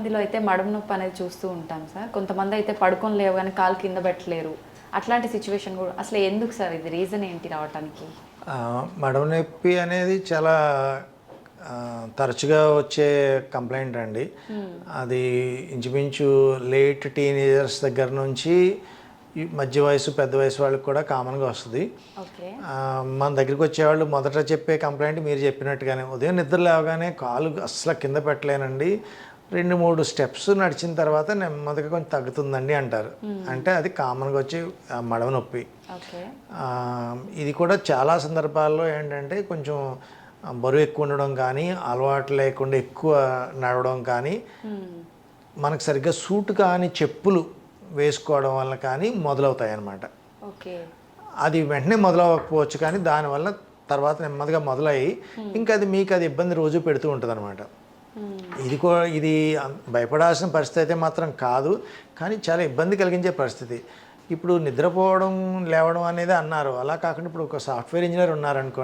మందిలో అయితే మడమ నొప్పి అనేది చూస్తూ ఉంటాం సార్. కొంతమంది అయితే పడుకొని లేవగానే కాలు కింద పెట్టలేరు. అట్లాంటి సిచ్యువేషన్ కూడా అసలు ఎందుకు సార్ ఇది రీజన్ ఏంటి రావటానికి? మడమ నొప్పి అనేది చాలా తరచుగా వచ్చే కంప్లైంట్ అండి. అది ఇంచుమించు లేట్ టీనేజర్స్ దగ్గర నుంచి ఈ మధ్య వయసు పెద్ద వయసు వాళ్ళకి కూడా కామన్గా వస్తుంది. ఓకే. మన దగ్గరికి వచ్చేవాళ్ళు మొదట చెప్పే కంప్లైంట్ మీరు చెప్పినట్టుగానే ఉదయం నిద్ర లేవగానే కాలు అస్సలు కింద పెట్టలేనండి, 2-3 స్టెప్స్ నడిచిన తర్వాత నెమ్మదిగా కొంచెం తగ్గుతుందండి అంటారు. అంటే అది కామన్గా వచ్చే మడమ నొప్పి. ఓకే. ఇది కూడా చాలా సందర్భాల్లో ఏంటంటే కొంచెం బరువు ఎక్కువ ఉండడం కానీ, అలవాటు లేకుండా ఎక్కువ నడవడం కానీ, మనకు సరిగ్గా సూట్ కాని చెప్పులు వేసుకోవడం వల్ల కానీ మొదలవుతాయి అన్నమాట. ఓకే. అది వెంటనే మొదలవ్వకపోవచ్చు కానీ దానివల్ల తర్వాత నెమ్మదిగా మొదలయ్యి ఇంకా అది మీకు అది ఇబ్బంది రోజు పెడుతూ ఉంటుంది అనమాట. ఇది భయపడాల్సిన పరిస్థితి అయితే మాత్రం కాదు, కానీ చాలా ఇబ్బంది కలిగించే పరిస్థితి. ఇప్పుడు నిద్రపోవడం లేవడం అనేది అన్నారు, అలా కాకుండా ఇప్పుడు ఒక సాఫ్ట్వేర్ ఇంజనీర్ ఉన్నారనుకోండి,